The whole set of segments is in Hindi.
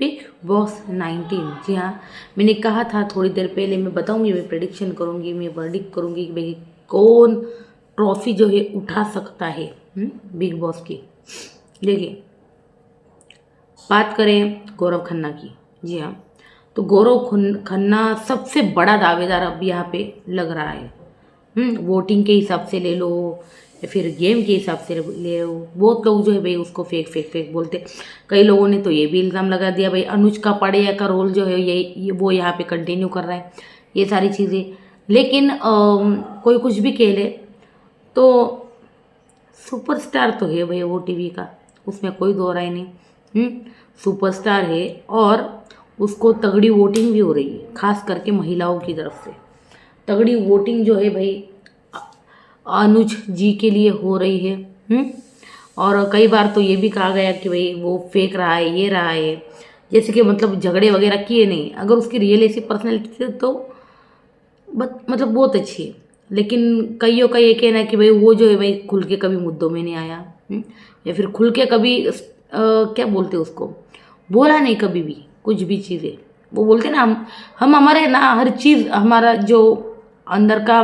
Big boss 19। जी हाँ, मैंने कहा था थोड़ी देर पहले मैं बताऊंगी, मैं प्रेडिक्शन करूंगी, मैं वर्डिक्ट करूंगी कि भाई कौन ट्रॉफी जो है उठा सकता है बिग बॉस की। देखिए, बात करें गौरव खन्ना की। जी हाँ, तो गौरव खन्ना सबसे बड़ा दावेदार अब यहाँ पे लग रहा है। वोटिंग के हिसाब से ले लो या फिर गेम के हिसाब से ले लो, बहुत लोग जो है भाई उसको फेक फेक फेक बोलते। कई लोगों ने तो ये भी इल्ज़ाम लगा दिया भाई अनुष्का पांडेय का रोल जो है ये वो यहाँ पे कंटिन्यू कर रहा है, ये सारी चीज़ें। लेकिन कोई कुछ भी कह ले, तो सुपरस्टार तो है भाई वो टीवी का, उसमें कोई दो राय नहीं। सुपरस्टार है और उसको तगड़ी वोटिंग भी हो रही है, खास करके महिलाओं की तरफ से तगड़ी वोटिंग जो है भाई अनुज जी के लिए हो रही है। और कई बार तो ये भी कहा गया कि भाई वो फेंक रहा है, ये रहा है, जैसे कि मतलब झगड़े वगैरह किए नहीं। अगर उसकी रियल ऐसी पर्सनैलिटी थी तो मतलब बहुत अच्छी है। लेकिन कईयों का ये कहना है कि भाई वो जो है भाई खुल के कभी मुद्दों में नहीं आया, या फिर खुल के कभी क्या बोलते हैं उसको, बोला नहीं कभी भी कुछ भी चीज़ें। वो बोलते ना हम हमारे ना हर चीज़ हमारा जो अंदर का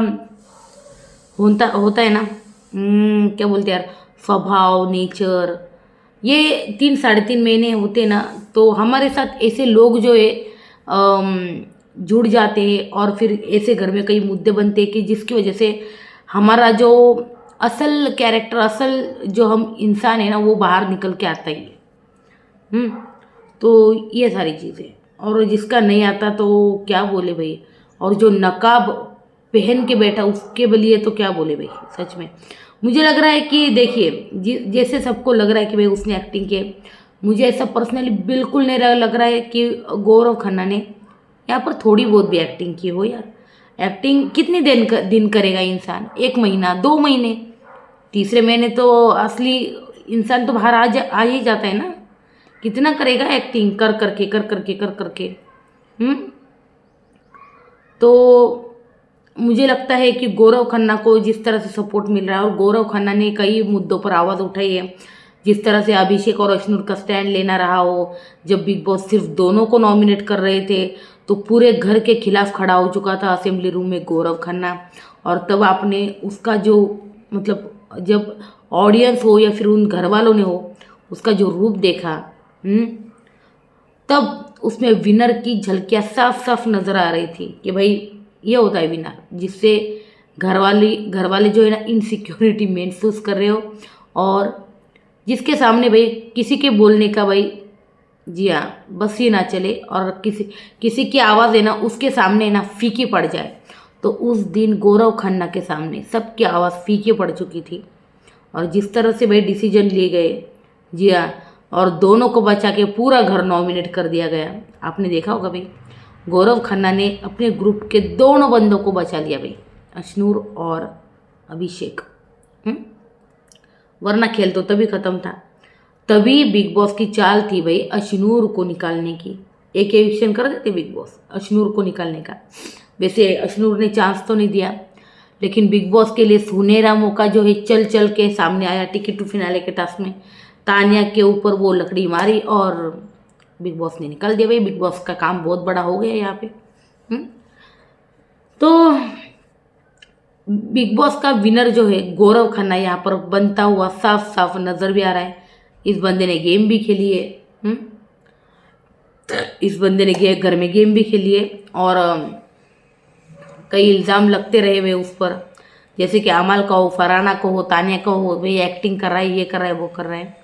होता होता है ना, क्या बोलते हैं यार, स्वभाव, नेचर, ये 3 साढ़े 3 महीने होते हैं ना, तो हमारे साथ ऐसे लोग जो है जुड़ जाते हैं और फिर ऐसे घर में कई मुद्दे बनते हैं कि जिसकी वजह से हमारा जो असल कैरेक्टर, असल जो हम इंसान है ना, वो बाहर निकल के आता ही है। हम्म, तो ये सारी चीज़ें, और जिसका नहीं आता तो क्या बोले भाई, और जो नकाब पहन के बैठा उसके लिए तो क्या बोले भाई। सच में मुझे लग रहा है कि देखिए, जैसे सबको लग रहा है कि भाई उसने एक्टिंग की, मुझे ऐसा पर्सनली बिल्कुल नहीं लग रहा है कि गौरव खन्ना ने यहाँ पर थोड़ी बहुत भी एक्टिंग की हो यार। एक्टिंग कितनी दिन करेगा इंसान, 1 महीना 2 महीने, तीसरे महीने तो असली इंसान तो बाहर आ ही जाता है ना। कितना करेगा एक्टिंग कर करके। हम्म, तो मुझे लगता है कि गौरव खन्ना को जिस तरह से सपोर्ट मिल रहा है, और गौरव खन्ना ने कई मुद्दों पर आवाज़ उठाई है, जिस तरह से अभिषेक और अश्नुर का स्टैंड लेना रहा हो। जब बिग बॉस सिर्फ दोनों को नॉमिनेट कर रहे थे तो पूरे घर के खिलाफ खड़ा हो चुका था असेंबली रूम में गौरव खन्ना। और तब आपने उसका जो मतलब, जब ऑडियंस हो या फिर उन घर वालों ने हो, उसका जो रूप देखा, तब उसमें विनर की झलकियाँ साफ साफ नज़र आ रही थी कि भाई ये होता है विनर, जिससे घर वाले जो है ना इनसिक्योरिटी महसूस कर रहे हो, और जिसके सामने भाई किसी के बोलने का भाई, जी हाँ, बस ही ना चले, और किसी की आवाज़ है ना उसके सामने ना फीकी पड़ जाए। तो उस दिन गौरव खन्ना के सामने सबकी आवाज़ फीकी पड़ चुकी थी, और जिस तरह से भाई डिसीजन लिए गए, जी हाँ, और दोनों को बचा के पूरा घर नॉमिनेट कर दिया गया। आपने देखा होगा भाई, गौरव खन्ना ने अपने ग्रुप के दोनों बंदों को बचा लिया भाई, अश्नूर और अभिषेक। वरना खेल तो तभी ख़त्म था। तभी बिग बॉस की चाल थी भाई अश्नूर को निकालने की। एक एविक्शन कर देते बिग बॉस अश्नूर को निकालने का। वैसे अश्नूर ने चांस तो नहीं दिया, लेकिन बिग बॉस के लिए सुनहरा मौका जो है चल चल के सामने आया टिकट टू फिनाले के टास्क में। तानिया के ऊपर वो लकड़ी मारी और बिग बॉस ने निकाल दिया भाई। बिग बॉस का काम बहुत बड़ा हो गया यहाँ पे। तो बिग बॉस का विनर जो है गौरव खन्ना यहाँ पर बनता हुआ साफ साफ नजर भी आ रहा है। इस बंदे ने गेम भी खेली है, इस बंदे ने घर में गेम भी खेली है, और कई इल्ज़ाम लगते रहे हुए उस पर, जैसे कि अमल का हो, फरहाना को हो, तानिया का हो, भाई एक्टिंग कर रहा है, ये कर रहा है, वो कर रहा है।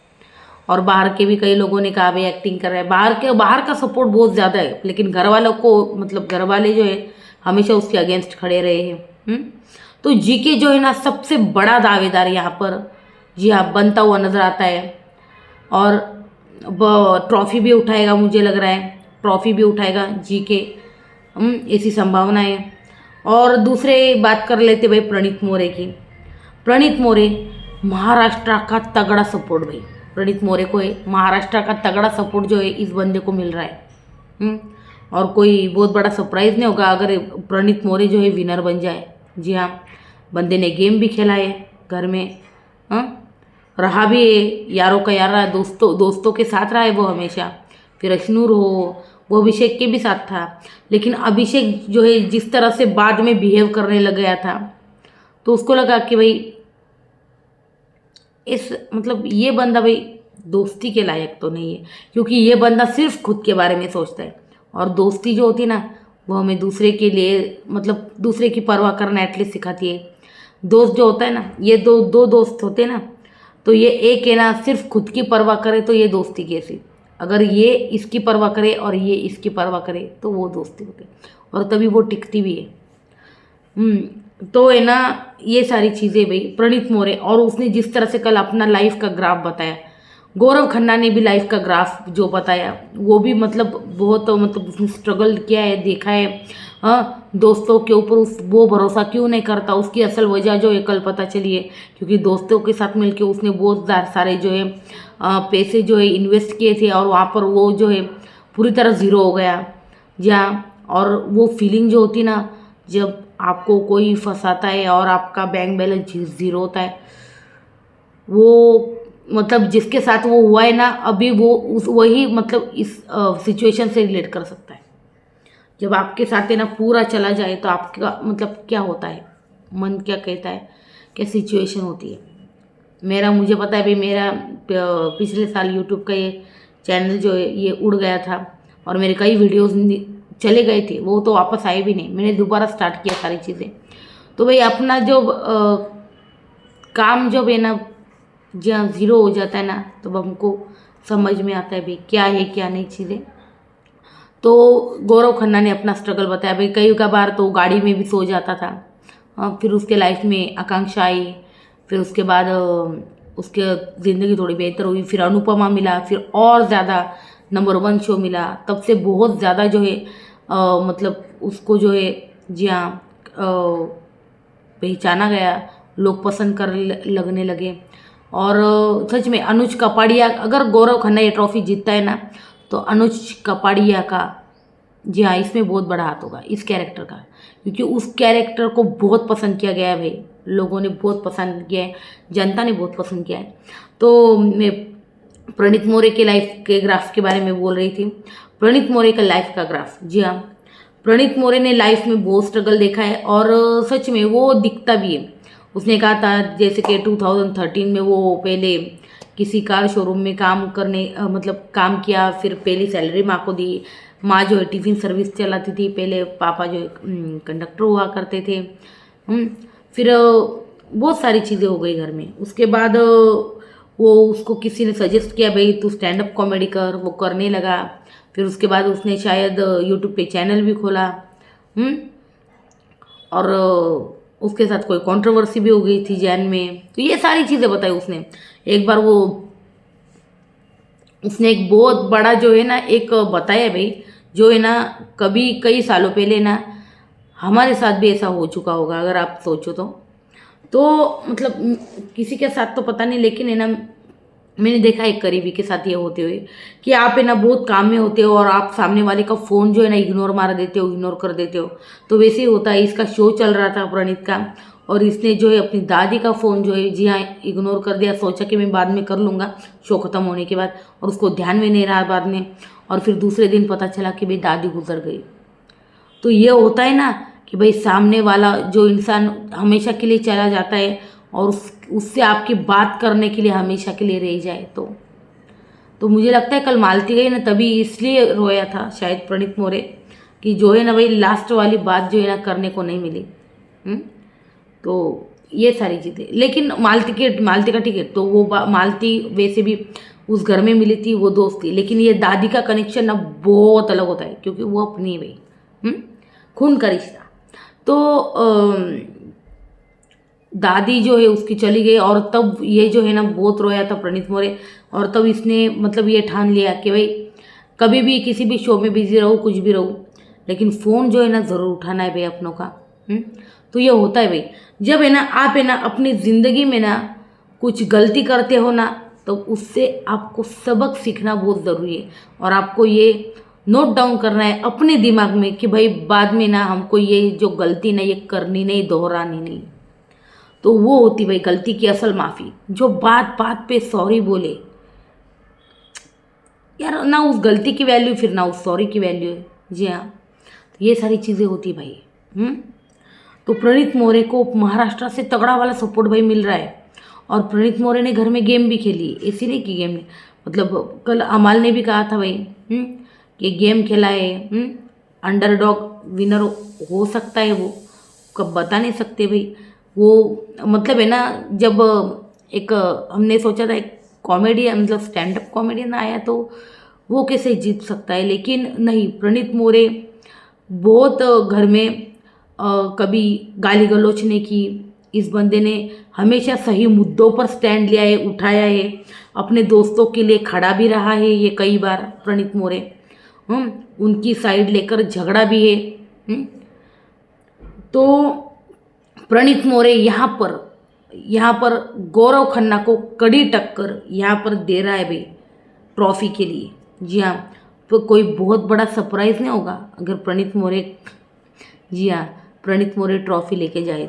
और बाहर के भी कई लोगों ने कहा भाई एक्टिंग कर रहा है। बाहर का सपोर्ट बहुत ज़्यादा है, लेकिन घर वालों को मतलब घर वाले जो है हमेशा उसके अगेंस्ट खड़े रहे हैं। तो जीके जो है ना सबसे बड़ा दावेदार यहाँ पर, जी हाँ, बनता हुआ नजर आता है। और ट्रॉफी भी उठाएगा, मुझे लग रहा है ट्रॉफी भी उठाएगा जीके, ऐसी संभावना है। और दूसरे बात कर लेते भाई प्रणीत मोरे की। प्रणीत मोरे महाराष्ट्र का तगड़ा सपोर्ट भाई, प्रणीत मोरे को है महाराष्ट्र का तगड़ा सपोर्ट जो है इस बंदे को मिल रहा है। और कोई बहुत बड़ा सरप्राइज़ नहीं होगा अगर प्रणीत मोरे जो है विनर बन जाए। जी हाँ, बंदे ने गेम भी खेला है घर में, रहा भी है, यारों का यार रहा, दोस्तों के साथ रहा है वो हमेशा। फिर अशनूर हो, वो अभिषेक के भी साथ था। लेकिन अभिषेक जो है जिस तरह से बाद में बिहेव करने लग गया था, तो उसको लगा कि भाई इस मतलब ये बंदा भाई दोस्ती के लायक तो नहीं है, क्योंकि ये बंदा सिर्फ खुद के बारे में सोचता है। और दोस्ती जो होती है ना, वो हमें दूसरे के लिए मतलब दूसरे की परवाह करना एटलीस्ट सिखाती है। दोस्त जो होता है ना, ये दो दो दोस्त होते हैं ना, तो ये एक है ना सिर्फ खुद की परवाह करे तो ये दोस्ती कैसी। अगर ये इसकी परवाह करे और ये इसकी परवाह करे तो वो दोस्ती होती है, और तभी वो टिकती भी है। तो है ना, ये सारी चीज़ें भाई प्रणीत मोरे, और उसने जिस तरह से कल अपना लाइफ का ग्राफ बताया, गौरव खन्ना ने भी लाइफ का ग्राफ जो बताया वो भी मतलब बहुत मतलब उसने स्ट्रगल किया है, देखा है। हाँ, दोस्तों के ऊपर वो भरोसा क्यों नहीं करता, उसकी असल वजह जो है कल पता चली है। क्योंकि दोस्तों के साथ मिलके उसने बहुत सारे जो है पैसे जो है इन्वेस्ट किए थे, और वहाँ पर वो जो है पूरी तरह ज़ीरो हो गया। जहाँ और वो फीलिंग जो होती ना, जब आपको कोई फंसाता है और आपका बैंक बैलेंस ज़ीरो होता है, वो मतलब जिसके साथ वो हुआ है ना अभी, वो उस वही मतलब इस सिचुएशन से रिलेट कर सकता है। जब आपके साथ है ना पूरा चला जाए तो आपका मतलब क्या होता है, मन क्या कहता है, क्या सिचुएशन होती है। मुझे पता है भाई, मेरा पिछले साल यूट्यूब का ये चैनल जो है ये उड़ गया था, और मेरे कई वीडियोस चले गए थे, वो तो वापस आए भी नहीं। मैंने दोबारा स्टार्ट किया सारी चीज़ें। तो भाई अपना जो काम जब है ना जहाँ ज़ीरो हो जाता है ना, तब हमको समझ में आता है भाई क्या है क्या नहीं चीज़ें। तो गौरव खन्ना ने अपना स्ट्रगल बताया भाई, कई का बार तो गाड़ी में भी सो जाता था। फिर उसके लाइफ में आकांक्षा आई, फिर उसके बाद उसके ज़िंदगी थोड़ी बेहतर हुई, फिर अनुपमा मिला, फिर और ज़्यादा नंबर 1 शो मिला। तब से बहुत ज़्यादा जो है मतलब उसको जो है जी हाँ पहचाना गया, लोग पसंद कर लगने लगे। और सच में अनुज कपाड़िया, अगर गौरव खन्ना ये ट्रॉफी जीतता है ना, तो अनुज कपाड़िया का जी हाँ इसमें बहुत बड़ा हाथ होगा, इस कैरेक्टर का। क्योंकि उस कैरेक्टर को बहुत पसंद किया गया है भाई, लोगों ने बहुत पसंद किया है, जनता ने बहुत पसंद किया है। तो मैं प्रणीत मोरे के लाइफ के ग्राफ के बारे में बोल रही थी। प्रणीत मोरे का लाइफ का ग्राफ, जी हाँ, प्रणीत मोरे ने लाइफ में बहुत स्ट्रगल देखा है, और सच में वो दिखता भी है। उसने कहा था जैसे कि 2013 में वो पहले किसी कार शोरूम में काम करने मतलब काम किया, फिर पहली सैलरी माँ को दी। माँ जो है टिफ़िन सर्विस चलाती थी पहले, पापा जो है कंडक्टर हुआ करते थे। फिर बहुत सारी चीज़ें हो गई घर में। उसके बाद वो उसको किसी ने सजेस्ट किया भाई तू स्टैंड अप कॉमेडी कर, वो करने लगा। फिर उसके बाद उसने शायद यूट्यूब पे चैनल भी खोला। और उसके साथ कोई कंट्रोवर्सी भी हो गई थी जैन में। तो ये सारी चीज़ें बताई उसने। एक बार उसने एक बहुत बड़ा जो है ना एक बताया भाई, जो है ना कभी कई सालों पहले ना हमारे साथ भी ऐसा हो चुका होगा अगर आप सोचो तो मतलब किसी के साथ तो पता नहीं, लेकिन है ना मैंने देखा एक करीबी के साथ ये होते हुए कि आप है ना बहुत काम में होते हो और आप सामने वाले का फ़ोन जो है ना इग्नोर मार देते हो, इग्नोर कर देते हो। तो वैसे ही होता है, इसका शो चल रहा था प्रणीत का, और इसने जो है अपनी दादी का फ़ोन जो है जी हाँ इग्नोर कर दिया। सोचा कि मैं बाद में कर लूँगा शो ख़त्म होने के बाद, और उसको ध्यान में नहीं रहा बाद में। और फिर दूसरे दिन पता चला कि भाई दादी गुजर गई। तो ये होता है ना कि भाई सामने वाला जो इंसान हमेशा के लिए चला जाता है और उससे आपकी बात करने के लिए हमेशा के लिए रह जाए। तो मुझे लगता है कल मालती गई ना तभी इसलिए रोया था शायद प्रणीत मोरे, कि जो है ना भाई लास्ट वाली बात जो है ना करने को नहीं मिली। तो ये सारी चीज़ें, लेकिन मालती का टिकट तो वो मालती वैसे भी उस घर में मिली थी, वो दोस्त थी। लेकिन ये दादी का कनेक्शन ना बहुत अलग होता है, क्योंकि वो अपनी है भाई, खून का रिश्ता। तो दादी जो है उसकी चली गई, और तब ये जो है ना बहुत रोया था प्रणीत मोरे। और तब इसने मतलब ये ठान लिया कि भाई कभी भी किसी भी शो में बिजी रहूँ, कुछ भी रहूँ, लेकिन फ़ोन जो है ना ज़रूर उठाना है भाई अपनों का। तो ये होता है भाई, जब है ना आप है ना अपनी ज़िंदगी में ना कुछ गलती करते हो ना, तो उससे आपको सबक सीखना बहुत ज़रूरी है। और आपको ये नोट डाउन करना है अपने दिमाग में कि भाई बाद में ना हमको ये जो गलती ना ये करनी नहीं, दोहरानी नहीं। तो वो होती भाई गलती की असल माफ़ी, जो बात बात पे सॉरी बोले। यार ना उस गलती की वैल्यू फिर ना उस सॉरी की वैल्यू है। जी हाँ, तो ये सारी चीज़ें होती भाई। तो प्रणीत मोरे को महाराष्ट्र से तगड़ा वाला सपोर्ट भाई मिल रहा है। और प्रणीत मोरे ने घर में गेम भी खेली, ऐसी नहीं कि गेम ने, मतलब कल अमाल ने भी कहा था भाई कि गेम खेला है, अंडरडॉग विनर हो सकता है वो, कब बता नहीं सकते भाई। वो मतलब है ना, जब एक हमने सोचा था एक कॉमेडियन मतलब स्टैंड अप कॉमेडियन आया तो वो कैसे जीत सकता है, लेकिन नहीं, प्रणीत मोरे बहुत घर में कभी गाली गलौच नहीं की। इस बंदे ने हमेशा सही मुद्दों पर स्टैंड लिया है, उठाया है, अपने दोस्तों के लिए खड़ा भी रहा है ये कई बार प्रणीत मोरे। उनकी साइड लेकर झगड़ा भी है। तो प्रणीत मोरे यहाँ पर गौरव खन्ना को कड़ी टक्कर यहाँ पर दे रहा है भाई ट्रॉफी के लिए। जी हाँ, तो कोई बहुत बड़ा सरप्राइज़ नहीं होगा अगर प्रणीत मोरे, जी हाँ, प्रणीत मोरे ट्रॉफी लेके जाए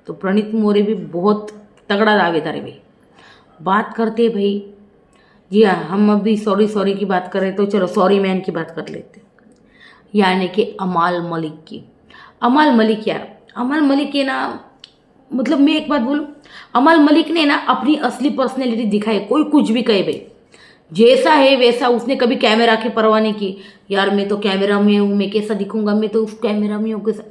तो प्रणीत मोरे भी बहुत तगड़ा दावेदार है भाई। बात करते हैं भाई, जी हाँ, हम अभी सॉरी की बात कर रहे तो चलो सॉरी मैन की बात कर लेते हैं, यानी कि अमाल मलिक की। अमाल मलिक यार, अमाल मलिक है ना, मतलब मैं एक बात बोलूँ, अमाल मलिक ने ना अपनी असली पर्सनैलिटी दिखाई। कोई कुछ भी कहे भाई, जैसा है वैसा, उसने कभी कैमरा की परवाह नहीं की। यार मैं तो कैमरा में हूँ, मैं कैसा दिखूंगा, मैं तो उस कैमरा में हूँ, कैसा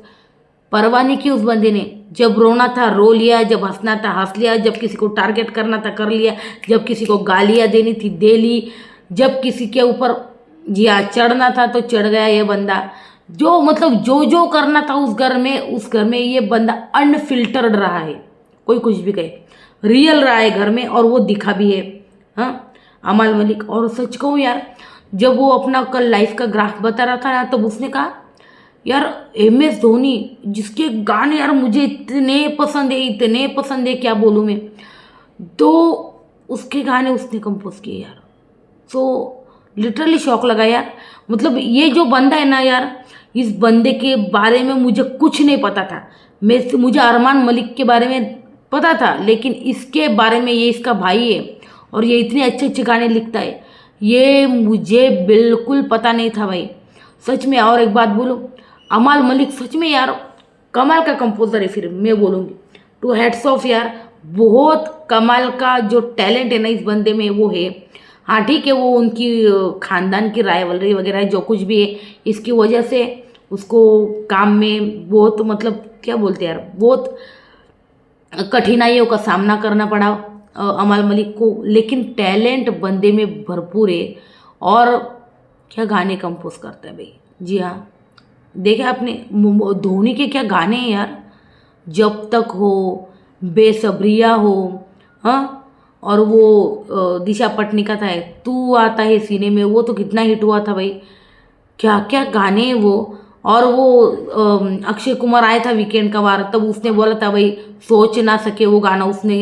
परवाह नहीं की उस बंदे ने। जब रोना था रो लिया, जब हंसना था हंस लिया, जब किसी को टारगेट करना था कर लिया, जब किसी को गालियाँ देनी थी दे ली, जब किसी के ऊपर जी हाँ चढ़ना था तो चढ़ गया ये बंदा। जो मतलब जो करना था उस घर में ये बंदा अनफिल्टर्ड रहा है। कोई कुछ भी कहे, रियल रहा है घर में, और वो दिखा भी है। हाँ, अमाल मलिक। और सच कहूँ यार, जब वो अपना कल लाइफ का ग्राफ बता रहा था ना, तब उसने कहा यार MS धोनी जिसके गाने यार मुझे इतने पसंद है क्या बोलूँ मैं, तो उसके गाने उसने कंपोज किए यार। सो लिटरली शौक लगा यार। मतलब ये जो बंदा है ना यार, इस बंदे के बारे में मुझे कुछ नहीं पता था। मुझे अरमान मलिक के बारे में पता था, लेकिन इसके बारे में, ये इसका भाई है और ये इतने अच्छे अच्छे गाने लिखता है, ये मुझे बिल्कुल पता नहीं था भाई, सच में। और एक बात बोलूँ, अमाल मलिक सच में यार कमाल का कंपोजर है, फिर मैं बोलूँगी टू हेड्स ऑफ यार। बहुत कमाल का जो टैलेंट है ना इस बंदे में वो है। हाँ ठीक है, वो उनकी खानदान की राइवलरी वगैरह है, जो कुछ भी है, इसकी वजह से उसको काम में बहुत मतलब क्या बोलते हैं यार, बहुत कठिनाइयों का सामना करना पड़ा अमाल मलिक को, लेकिन टैलेंट बंदे में भरपूर है। और क्या गाने कंपोज करता है भाई। जी हाँ, देखा आपने धोनी के क्या गाने हैं यार, जब तक हो, बेसब्रिया हो, हाँ, और वो दिशा पटनिका था तू आता है सीने में, वो तो कितना हिट हुआ था भाई, क्या क्या गाने हैं वो। और वो अक्षय कुमार आया था वीकेंड का वार, तब उसने बोला था भाई सोच ना सके, वो गाना उसने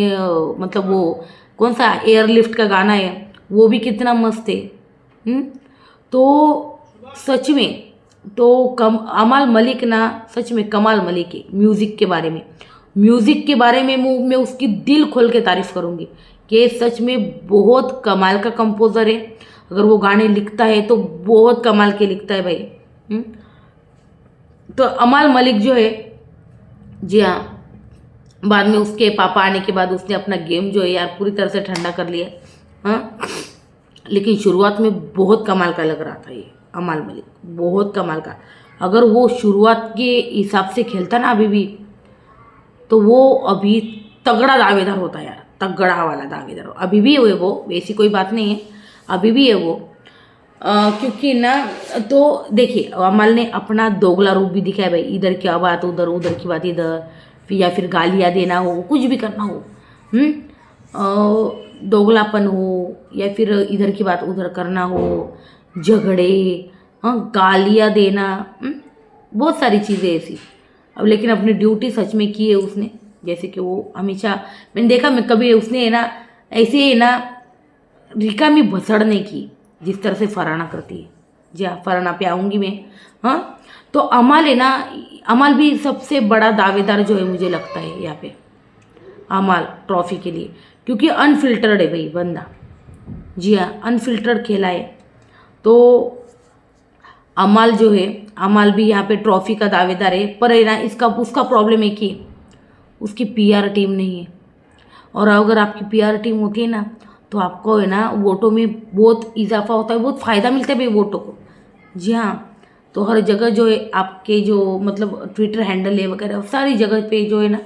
मतलब वो कौन सा एयरलिफ्ट का गाना है, वो भी कितना मस्त है। तो सच में तो अमाल मलिक ना सच में कमाल मलिक है। म्यूज़िक के बारे में मैं उसकी दिल खोल के तारीफ़ करूँगी कि सच में बहुत कमाल का कंपोज़र है। अगर वो गाने लिखता है तो बहुत कमाल के लिखता है भाई। तो अमाल मलिक जो है, जी हाँ, बाद में उसके पापा आने के बाद उसने अपना गेम जो है यार पूरी तरह से ठंडा कर लिया। हाँ, लेकिन शुरुआत में बहुत कमाल का लग रहा था ये अमाल मलिक, बहुत कमाल का। अगर वो शुरुआत के हिसाब से खेलता ना अभी भी, तो वो अभी तगड़ा दावेदार होता यार, तगड़ा वाला दावेदार। अभी भी है वो, ऐसी कोई बात नहीं है, अभी भी है वो। क्योंकि ना, तो देखिए अमल ने अपना दोगला रूप भी दिखाया भाई, इधर की बात उधर, उधर की बात इधर, या फिर गालियाँ देना हो, कुछ भी करना हो, दोगलापन हो, या फिर इधर की बात उधर करना हो, झगड़े, हाँ, गालियाँ देना, बहुत सारी चीज़ें ऐसी। अब लेकिन अपनी ड्यूटी सच में की है उसने, जैसे कि वो हमेशा मैंने देखा, मैं कभी उसने है ना ऐसे है ना रिका में भसड़ नहीं की जिस तरह से फरहाना करती है। जी हाँ, फरहाना पे आऊँगी मैं। हाँ, तो अमाल है ना, अमाल भी सबसे बड़ा दावेदार जो है मुझे लगता है यहाँ पे, अमाल ट्रॉफी के लिए, क्योंकि अनफिल्टर्ड है भाई बंदा। जी हाँ, अनफिल्टर्ड खेला है, तो अमाल जो है, अमाल भी यहाँ पे ट्रॉफी का दावेदार है, पर है ना इसका उसका प्रॉब्लम है कि उसकी पीआर टीम नहीं है। और अगर आपकी पीआर टीम होती है ना तो आपको है ना वोटों में बहुत इजाफा होता है, बहुत फ़ायदा मिलता है भाई वोटों को। जी हाँ, तो हर जगह जो है आपके जो मतलब ट्विटर हैंडल है वगैरह सारी जगह पे जो है ना,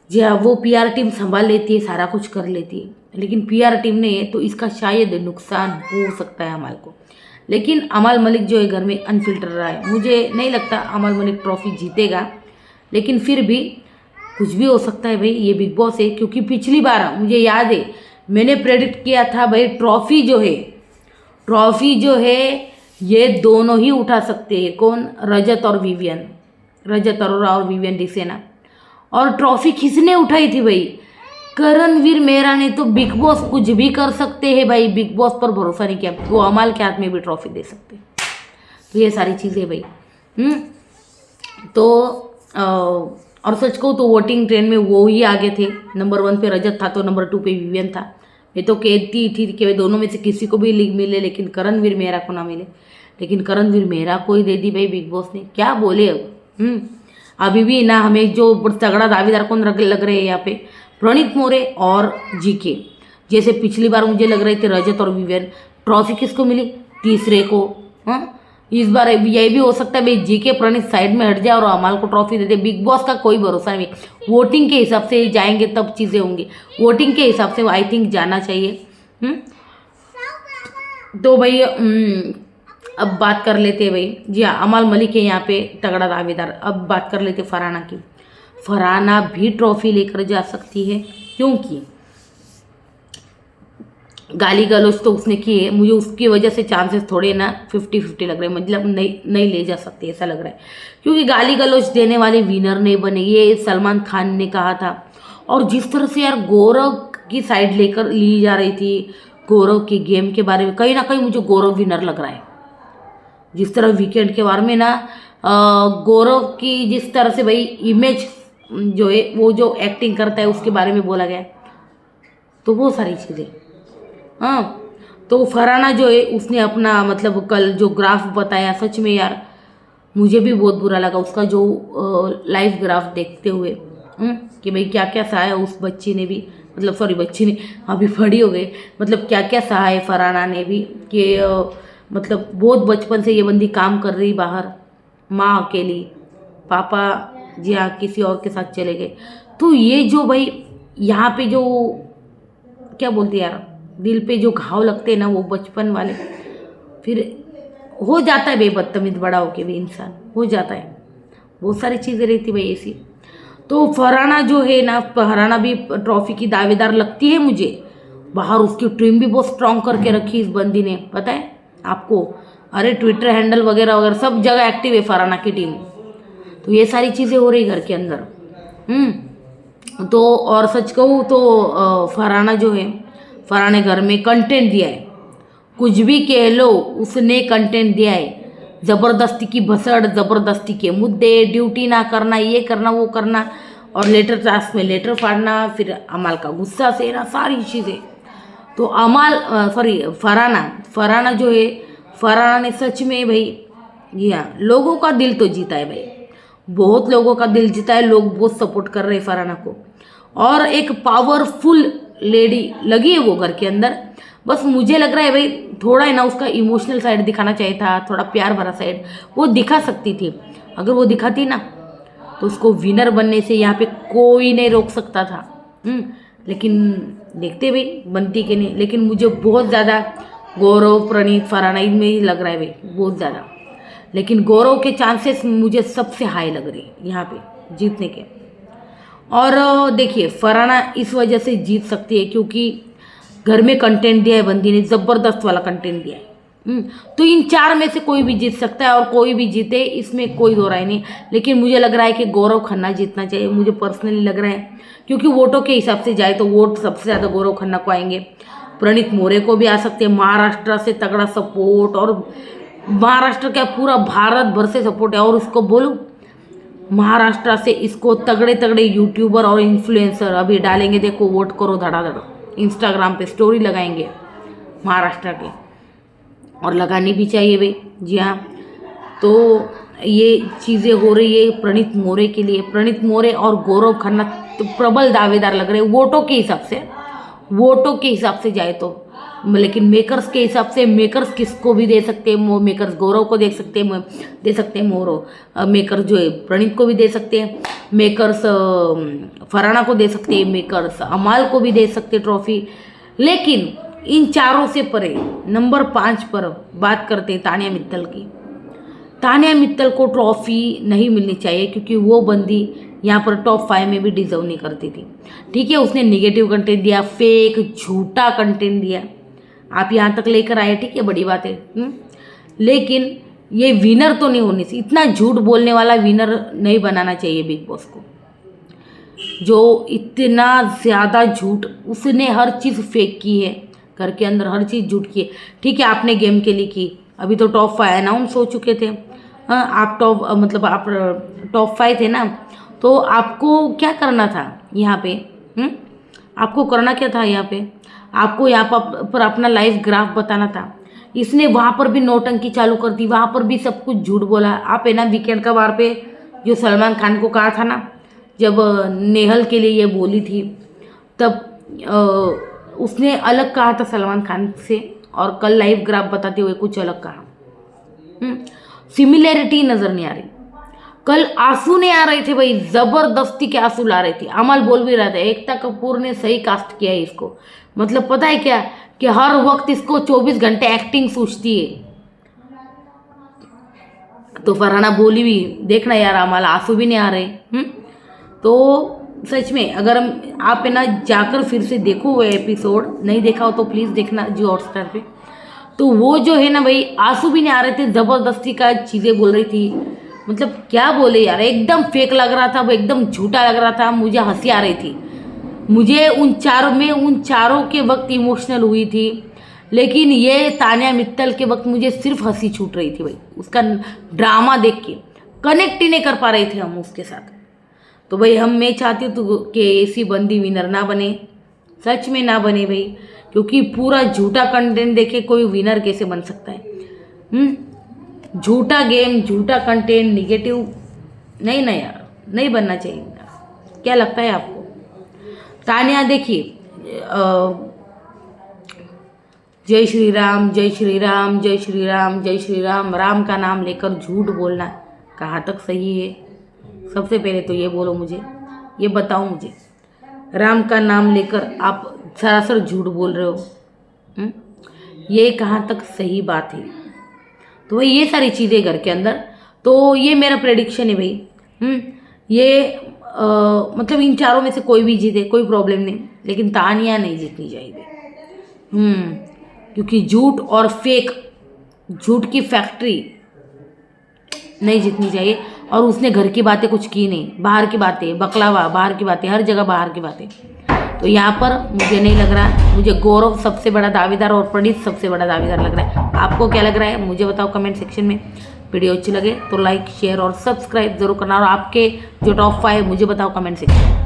जी हाँ, वो पीआर टीम संभाल लेती है, सारा कुछ कर लेती है। लेकिन पीआर टीम नहीं है तो इसका शायद नुकसान हो सकता है अमाल को। लेकिन अमाल मलिक जो है घर में अनफिल्टर रहा है, मुझे नहीं लगता अमाल मलिक ट्रॉफी जीतेगा, लेकिन फिर भी कुछ भी हो सकता है भाई, ये बिग बॉस है। क्योंकि पिछली बार मुझे याद है मैंने प्रेडिक्ट किया था भाई ट्रॉफी जो है ये दोनों ही उठा सकते हैं। कौन? रजत और विवियन, रजत अरोरा और विवियन डिसेना। और ट्रॉफी किसने उठाई थी भाई? करणवीर मेहरा ने। तो बिग बॉस कुछ भी कर सकते हैं भाई, बिग बॉस पर भरोसा नहीं किया, वो अमाल के हाथ में भी ट्रॉफी दे सकते हैं। तो ये सारी चीज़ें भाई। तो और सच कहूँ तो वोटिंग ट्रेंड में वो ही आगे थे। नंबर 1 पे रजत था तो नंबर 2 पे विवियन था। मैं तो कहती थी कि दोनों में से किसी को भी लीग मिले, लेकिन करणवीर मेहरा को ना मिले। लेकिन करणवीर मेहरा को ही दे दी भाई बिग बॉस ने, क्या बोले अब। अभी भी ना हमें जो तगड़ा दावेदार कौन लग रहे हैं यहाँ पे, प्रणीत मोरे और जीके। जैसे पिछली बार मुझे लग रहे थे रजत और विवियन, ट्रॉफी किसको मिली? तीसरे को। हाँ, इस बार यही भी हो सकता है भाई जीके प्रणीत साइड में हट जाए और अमाल को ट्रॉफी दे दे। बिग बॉस का कोई भरोसा नहीं, वोटिंग के हिसाब से जाएंगे तब चीज़ें होंगी। वोटिंग के हिसाब से आई थिंक जाना चाहिए। तो भाई अब बात कर लेते हैं भाई, जी हाँ, अमाल मलिक है यहाँ पे तगड़ा दावेदार। अब बात कर लेते फरहाना की। फरहाना भी ट्रॉफी लेकर जा सकती है, क्योंकि गाली गलौज तो उसने की है। मुझे उसकी वजह से चांसेस थोड़े ना 50-50 लग रहे हैं, मतलब नहीं ले जा सकते ऐसा लग रहा है। क्योंकि गाली गलौज देने वाले विनर नहीं बने, ये सलमान खान ने कहा था। और जिस तरह से यार गौरव की साइड लेकर ली जा रही थी, गौरव के गेम के बारे में, कहीं ना कहीं मुझे गौरव विनर लग रहा है। जिस तरह वीकेंड के बारे में ना गौरव की जिस तरह से भाई इमेज जो है, वो जो एक्टिंग करता है उसके बारे में बोला गया, तो वो सारी चीज़ें। हाँ, तो फरहाना जो है उसने अपना मतलब कल जो ग्राफ बताया, सच में यार मुझे भी बहुत बुरा लगा उसका जो लाइव ग्राफ देखते हुए। कि भाई क्या क्या सहा है उस बच्ची ने भी, मतलब सॉरी बच्ची ने, अभी बड़ी हो गई, मतलब क्या क्या सहा है फरहाना ने भी। कि मतलब बहुत बचपन से ये बंदी काम कर रही बाहर, माँ अकेली, पापा जी हाँ किसी और के साथ चले गए। तो ये जो भाई यहाँ पे जो क्या बोलते यार, दिल पे जो घाव लगते हैं ना वो बचपन वाले, फिर हो जाता है भाई बदतमीज बड़ा होके भी इंसान हो जाता है। बहुत सारी चीज़ें रहती भाई ऐसी। तो फरहाना जो है ना, फरहाना भी ट्रॉफी की दावेदार लगती है मुझे। बाहर उसकी टीम भी बहुत स्ट्रांग करके रखी इस बंदी ने, पता है आपको। अरे ट्विटर हैंडल वगैरह वगैरह सब जगह एक्टिव है फरहाना की टीम। तो ये सारी चीज़ें हो रही घर के अंदर। तो और सच कहूँ तो फरहाना जो है, फरहाना ने घर में कंटेंट दिया है, कुछ भी कह लो उसने कंटेंट दिया है। ज़बरदस्ती की भसड़, ज़बरदस्ती के मुद्दे, ड्यूटी ना करना, ये करना वो करना, और लेटर टास्क में लेटर फाड़ना, फिर अमाल का गुस्सा सहना, सारी चीज़ें। तो फरहाना जो है, फरहाना ने सच में भाई जी हाँ लोगों का दिल तो जीता है भाई, बहुत लोगों का दिल जीता है। लोग बहुत सपोर्ट कर रहे हैं फरहाना को, और एक पावरफुल लेडी लगी है वो घर के अंदर। बस मुझे लग रहा है भाई थोड़ा है ना उसका इमोशनल साइड दिखाना चाहिए था, थोड़ा प्यार भरा साइड वो दिखा सकती थी। अगर वो दिखाती ना तो उसको विनर बनने से यहाँ पे कोई नहीं रोक सकता था। लेकिन देखते भाई बनती कि नहीं। लेकिन मुझे बहुत ज़्यादा गौरव, प्रणीत, फरहाना इनमें ही लग रहा है भाई बहुत ज़्यादा। लेकिन गौरव के चांसेस मुझे सबसे हाई लग रहे हैं यहाँ पे जीतने के। और देखिए फरहाना इस वजह से जीत सकती है क्योंकि घर में कंटेंट दिया है बंदी ने, ज़बरदस्त वाला कंटेंट दिया है। तो इन 4 में से कोई भी जीत सकता है, और कोई भी जीते इसमें कोई दो राय नहीं। लेकिन मुझे लग रहा है कि गौरव खन्ना जीतना चाहिए, मुझे पर्सनली लग रहा है। क्योंकि वोटों के हिसाब से जाए तो वोट सबसे ज़्यादा गौरव खन्ना को आएंगे। प्रणीत मोरे को भी आ सकते हैं, महाराष्ट्र से तगड़ा सपोर्ट, और महाराष्ट्र क्या पूरा भारत भर से सपोर्ट है। और उसको बोलूँ महाराष्ट्र से इसको तगड़े तगड़े यूट्यूबर और इन्फ्लुएंसर अभी डालेंगे, देखो वोट करो धड़ाधड़, इंस्टाग्राम पे स्टोरी लगाएंगे महाराष्ट्र के। और लगानी भी चाहिए भाई। जी हाँ, तो ये चीज़ें हो रही है प्रणीत मोरे के लिए। प्रणीत मोरे और गौरव खन्ना तो प्रबल दावेदार लग रहे हैं वोटों के हिसाब से जाए तो। लेकिन मेकर्स के हिसाब से मेकर्स किसको भी दे सकते हैं, मेकर्स गौरव को दे सकते हैं मेकर्स जो है प्रणीत को भी दे सकते हैं, मेकर्स फराना को दे सकते हैं, मेकर्स अमाल को भी दे सकते ट्रॉफी। लेकिन इन चारों से परे नंबर 5 पर बात करते हैं तानिया मित्तल की। तानिया मित्तल को ट्रॉफी नहीं मिलनी चाहिए क्योंकि वो बंदी यहाँ पर टॉप 5 में भी डिजर्व नहीं करती थी। ठीक है, उसने निगेटिव कंटेंट दिया, फेक झूठा कंटेंट दिया, आप यहाँ तक लेकर आए, ठीक है, बड़ी बात है। लेकिन ये विनर तो नहीं होनी चाहिए, इतना झूठ बोलने वाला विनर नहीं बनाना चाहिए बिग बॉस को। जो इतना ज़्यादा झूठ, उसने हर चीज़ फेक की है, घर के अंदर हर चीज़ झूठ की है। ठीक है, आपने गेम के लिए की, अभी तो टॉप 5 अनाउंस हो चुके थे। हाँ, आप टॉप 5 थे ना, तो आपको क्या करना था यहाँ पे? आपको करना क्या था यहाँ पे? आपको यहाँ पर अपना लाइव ग्राफ बताना था। इसने वहाँ पर भी नौटंकी चालू कर दी, वहाँ पर भी सब कुछ झूठ बोला। आप है ना वीकेंड का बार पे जो सलमान खान को कहा था ना, जब नेहल के लिए ये बोली थी, तब उसने अलग कहा था सलमान खान से, और कल लाइव ग्राफ बताते हुए कुछ अलग कहा। सिमिलैरिटी नज़र नहीं आ रही। कल आंसू नहीं आ रहे थे भाई, ज़बरदस्ती के आंसू ला रही थी। अमल बोल भी रहा था एकता कपूर ने सही कास्ट किया है इसको, मतलब पता है क्या कि हर वक्त इसको 24 घंटे एक्टिंग सूझती है। तो फरहाना बोली भी, देखना यार अमल आंसू भी नहीं आ रहे। तो सच में अगर आप है ना जाकर फिर से देखो वो एपिसोड, नहीं देखा हो तो प्लीज़ देखना जियो हॉटस्टार पे। तो वो जो है ना भाई, आंसू भी नहीं आ रहे थे, ज़बरदस्ती का चीज़ें बोल रही थी। मतलब क्या बोले यार, एकदम फेक लग रहा था, वो एकदम झूठा लग रहा था। मुझे हंसी आ रही थी, मुझे उन चारों के वक्त इमोशनल हुई थी। लेकिन ये तानिया मित्तल के वक्त मुझे सिर्फ हंसी छूट रही थी भाई, उसका ड्रामा देख के कनेक्ट ही नहीं कर पा रहे थे हम उसके साथ। तो भाई मैं चाहती हूँ तो कि ऐसी बंदी विनर ना बने, सच में ना बने भाई, क्योंकि पूरा झूठा कंटेंट देखे कोई विनर कैसे बन सकता है? झूठा गेम, झूठा कंटेंट, निगेटिव नहीं ना यार, नहीं बनना चाहिए यार। क्या लगता है आपको? तानिया देखिए, जय श्री राम जय श्री राम जय श्री राम जय श्री राम, राम का नाम लेकर झूठ बोलना कहाँ तक सही है? सबसे पहले तो ये बोलो मुझे, ये बताओ मुझे, राम का नाम लेकर आप सरासर झूठ बोल रहे हो, ये कहाँ तक सही बात है? तो भाई ये सारी चीज़ें घर के अंदर, तो ये मेरा प्रेडिक्शन है भाई। ये मतलब इन चारों में से कोई भी जीते कोई प्रॉब्लम नहीं, लेकिन तानिया नहीं जीतनी चाहिए। क्योंकि झूठ और फेक, झूठ की फैक्ट्री नहीं जीतनी चाहिए। और उसने घर की बातें कुछ की नहीं, बाहर की बातें, बकलावा, बाहर की बातें, हर जगह बाहर की बातें। तो यहाँ पर मुझे नहीं लग रहा, मुझे गौरव सबसे बड़ा दावेदार और प्रणीत सबसे बड़ा दावेदार लग रहा है। आपको क्या लग रहा है मुझे बताओ कमेंट सेक्शन में। वीडियो अच्छी लगे तो लाइक शेयर और सब्सक्राइब जरूर करना, और आपके जो टॉप 5 मुझे बताओ कमेंट सेक्शन में।